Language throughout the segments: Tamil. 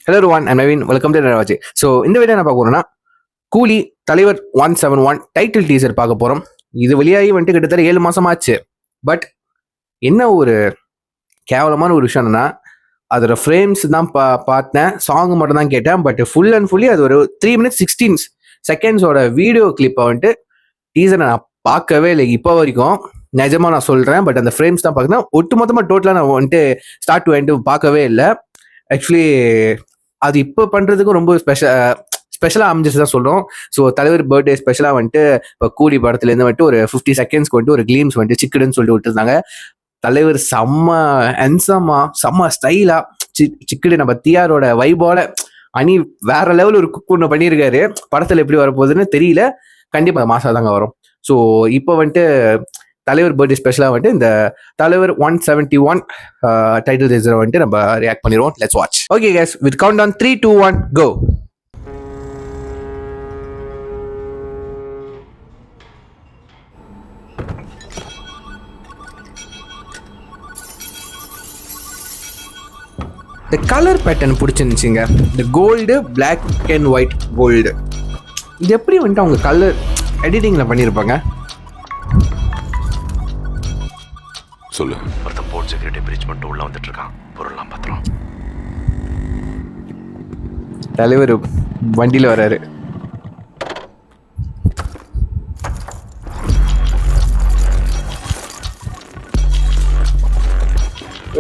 Hello everyone, I'm Naveen. Welcome to Navaji. So இந்த வீடியோ என்ன பார்க்க போறோம்னா கூலி தலைவர் 171 டைட்டில் டீசர் பார்க்க போறோம். இது வெளியாகி வந்துட்டு கிட்டத்தட்ட 7 மாசம் ஆச்சு. பட் என்ன ஒரு கேவலமான ஒரு விஷயம்னா அதோட ஃப்ரேம்ஸ் தான் பார்த்தேன், சாங் மட்டும் தான் கேட்டேன். பட் ஃபுல் அண்ட் ஃபுல்லி அது ஒரு 3 minutes 16 seconds வீடியோ கிளிப்பை வந்துட்டு டீசரை நான் பார்க்கவே இல்லை இப்போ வரைக்கும். நிஜமா நான் சொல்றேன். பட் அந்த ஃப்ரேம்ஸ் தான் பார்க்கணும். ஒட்டுமொத்தமாக டோட்டலாக நான் வந்துட்டு ஸ்டார்ட் டு எண்ட் பார்க்கவே இல்லை. ஆக்சுவலி அது இப்போ பண்ணுறதுக்கும் ரொம்ப ஸ்பெஷலாக அமைஞ்சிச்சு தான் சொல்கிறோம். ஸோ தலைவர் பர்த்டே ஸ்பெஷலாக வந்துட்டு இப்போ கூலி படத்துலேருந்து வந்துட்டு ஒரு 50 seconds வந்துட்டு ஒரு கிளீம்ஸ் வந்துட்டு சிக்கடுன்னு சொல்லிட்டு விட்டுருந்தாங்க. தலைவர் செம்ம ஹென்சமா செம்ம ஸ்டைலாக சிக்கடு நம்ம டிஆரோட வைபோட அணி வேற லெவல் ஒரு குக் ஒன்று பண்ணியிருக்காரு. படத்தில் எப்படி வரப்போகுதுன்னு தெரியல. கண்டிப்பாக மாசா தாங்க வரும். ஸோ இப்போ வந்துட்டு தலைவர் பர்த்டே ஸ்பெஷலாக வந்துட்டு இந்த தலைவர் 171 டைட்டில் டீசரை வந்துட்டு நம்ம ரியாக்ட் பண்ணிடுவோம். Let's watch. Okay guys, with count down 3, 2, 1 go. இந்த கலர் பேட்டர்ன் பிடிச்சிருந்துச்சிங்க. இந்த gold, black and white gold. இது எப்படி வந்துட்டு அவங்க கலர் எடிட்டிங்கில் பண்ணியிருப்பாங்க? சொல்லு. ஒருத்தன் போர்ட் செக்யூரிட்டி பிரீச் பண்ணிட்டு உள்ள வந்துட்டு இருக்கான். பொருள்லாம் பத்திரம். தலைவர் வண்டியில் வராரு.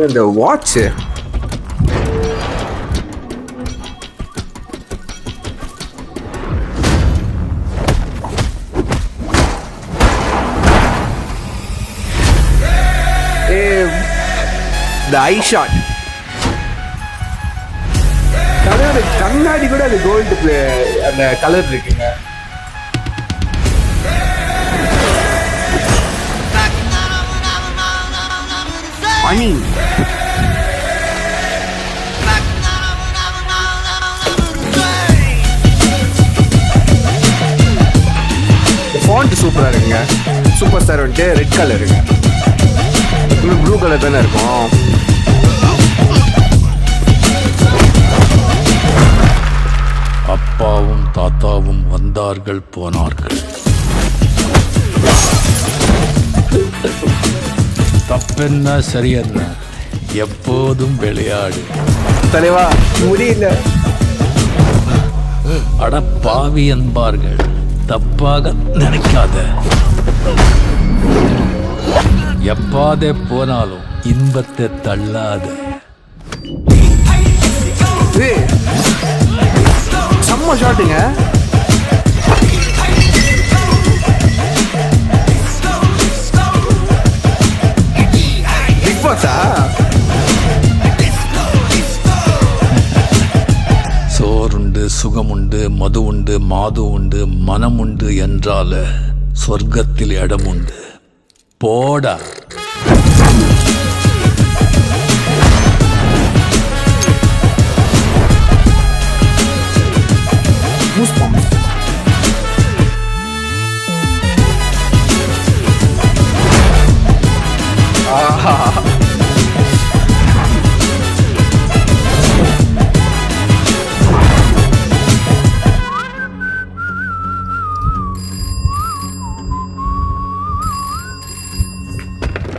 இந்த வாட்ச் the eye shot. தலைவர் கண்ணாடி கூட அது கோல்டு அந்த கலர் இருக்குங்க. மணி ஃபாண்ட் சூப்பரா இருக்குங்க. சூப்பர் ஸ்டார் வந்துட்டு ரெட் கலருங்க. ப்ளூ கலர் தானே இருக்கும். அப்பாவும் தாத்தாவும் வந்தார்கள் போனார்கள். தப்பென்ன சரியென்ன, எப்போதும் விளையாடு. தலைவா முடியல. அட பாவி என்பார்கள், தப்பாக நினைக்காத. எப்பாதே போனாலும் இன்பத்தை தள்ளாத. செம்ம ஷாட்டுங்க. பிக் பாஸா? சோறுண்டு, சுகமுண்டு, மது உண்டு, மாது உண்டு, மனம் உண்டு என்றால சொர்க்கத்தில் இடம் உண்டு. போடா.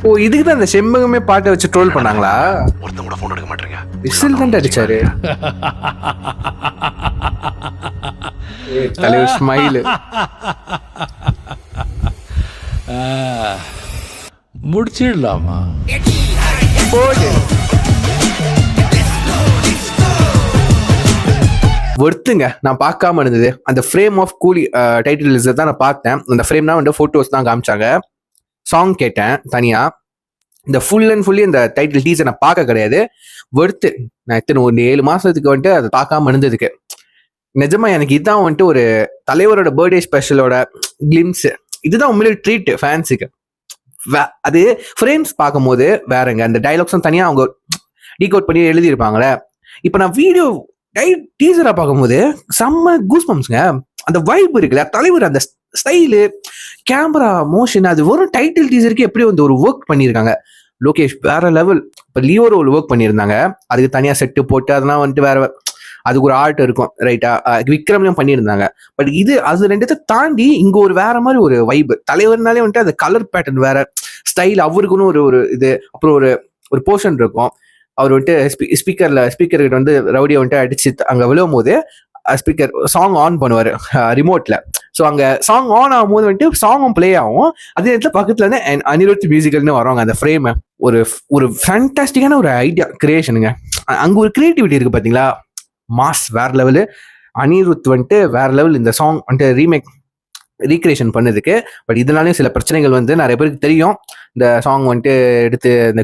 ஓ, இதுக்கு தான் அந்த செம்பகமே பாட்டை வச்சு ட்ரோல் பண்ணாங்களா? ஒருத்தன் கூட ஃபோன் எடுக்க மாட்டேங்க. விசில் தான் அடிச்சாரு. தலைவர் ஸ்மைல். முடிச்சிடலாமா? ஒருத்துங்க நான் பார்க்காம இருந்தது அந்த ஃப்ரேம் ஆஃப் கூலி டைட்டில் லிஸ்ட் தான் நான் பார்த்தேன். அந்த ஃப்ரேம்னா வந்து ஃபோட்டோஸ் தான் காமிச்சாங்க. சாங் கேட்டேன் தனியா. இந்த ஃபுல் அண்ட் ஃபுல்லி இந்த டைட்டில் டீசர் நான் பார்க்க கிடையாது. ஒருத்து நான் எத்தனை ஒரு 7 மாசத்துக்கு வந்துட்டு அதை பார்க்காம இருந்ததுக்கு. நிஜமா எனக்கு இதுதான் வந்துட்டு ஒரு தலைவரோட பர்த்டே ஸ்பெஷலோட கிளிம்ஸ். இதுதான் உண்மையிலே ட்ரீட் ஃபேன்ஸுக்கு. அது ஃப்ரேம்ஸ் பார்க்கும்போது வேறங்க. அந்த டைலாக்ஸும் தனியா அவங்க டீகோட் பண்ணி எழுதியிருப்பாங்களே. இப்போ நான் வீடியோ டீசரா பார்க்கும்போது செம்ம கூஸ்பம்ஸ்ங்க. அந்த வைப் இருக்குல்ல, தலைவர் அந்த ஸ்டைலு, கேமரா மோஷன், அது ஒரு டைட்டில் டீசருக்கு எப்படி வந்து ஒரு ஒர்க் பண்ணியிருக்காங்க. லோகேஷ் வேற லெவல். இப்போ லியோ ரோல் ஒர்க் பண்ணியிருந்தாங்க, அதுக்கு தனியாக செட்டு போட்டு அதெல்லாம் வந்துட்டு வேற அதுக்கு ஒரு ஆர்ட் இருக்கும் ரைட்டா. விக்ரம்லயும் பண்ணியிருந்தாங்க. பட் இது அது ரெண்டுத்தை தாண்டி இங்க ஒரு வேற மாதிரி ஒரு வைப். தலைவர்னாலே வந்துட்டு அந்த கலர் பேட்டர்ன் வேற, ஸ்டைல் அவருக்குன்னு ஒரு ஒரு இது. அப்புறம் ஒரு போர்ஷன் இருக்கும். அவர் வந்துட்டு ஸ்பீக்கர்கிட்ட வந்து ரவுடியை வந்துட்டு அடிச்சு அங்க விழுவும் போது ஸ்பீக்கர் சாங் ஆன் பண்ணுவாரு ரிமோட்ல. ஸோ அங்க சாங் ஆன் ஆகும் போது வந்துட்டு சாங்கும் பிளே ஆகும். அதே நேரத்தில் பக்கத்துல இருந்து அனிருத் மியூசிக்கல்னு வருவாங்க. அந்த ஃப்ரேம் ஒரு ஃபேண்டாஸ்டிக்கான ஒரு ஐடியா கிரியேஷனுங்க. அங்க ஒரு கிரியேட்டிவிட்டி இருக்கு பாத்தீங்களா, மாஸ் வேற லெவலு. அனிருத் வந்துட்டு வேற லெவல் இந்த சாங் வந்துட்டு ரீக்ரியேஷன் பண்ணதுக்கு. பட் இதனாலையும் சில பிரச்சனைகள் வந்து நிறைய பேருக்கு தெரியும். இந்த சாங் வந்துட்டு எடுத்து இந்த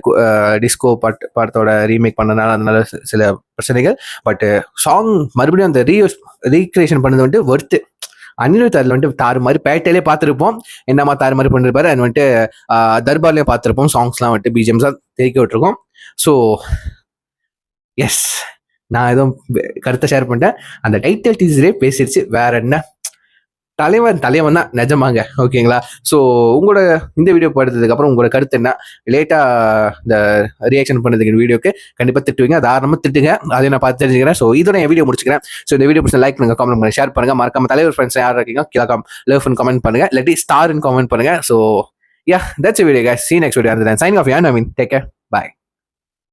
டிஸ்கோ படத்தோட ரீமேக் பண்ணதுனால அதனால சில பிரச்சனைகள். பட் சாங் மறுபடியும் அந்த ரீக்ரியேஷன் பண்ணது வந்துட்டு ஒர்த்து. அனிருத் அதில் வந்துட்டு தாறு மாதிரி பேட்டையிலே பார்த்துருப்போம், என்னமா தாறு மாதிரி பண்ணிருப்பாரு. அது வந்துட்டு தர்பார்லேயே பார்த்துருப்போம். சாங்ஸ்லாம் வந்துட்டு பிஜிஎம்ஸாக தேக்கி விட்டுருக்கோம். ஸோ எஸ், நான் எதுவும் கருத்தை ஷேர் பண்ணிட்டேன். அந்த டைட்டில் டீசரே பேசிடுச்சு. வேற என்ன, தலைவன் தான் நிஜமாங்க. ஓகேங்களா. ஸோ உங்களோட இந்த வீடியோ பார்த்ததுக்கு அப்புறம் உங்களோட கருத்து என்ன? லேட்டா இந்த ரியாக்ஷன் பண்ணதுக்கு வீடியோக்கு கண்டிப்பா திட்டுவீங்க, தாராளமாக திட்டுங்க, அதை நான் பார்த்து தெரிஞ்சுக்கிறேன். ஸோ இதோட என் வீடியோ முடிச்சுக்கிறேன். ஸோ இந்த வீடியோ பிடிச்ச லைக் பண்ணுங்க, காமெண்ட் பண்ணுங்க, ஷேர் பண்ணுங்க. மறக்காம தலைவர் ஃப்ரெண்ட்ஸ் யார் இருக்கீங்க கீழே லவ் கமெண்ட் பண்ணுங்க, இல்லாட்டி ஸ்டார்னு கமெண்ட் பண்ணுங்க. So yeah, that's video guys. See you next video. Signing off. Yeah, I mean, take care.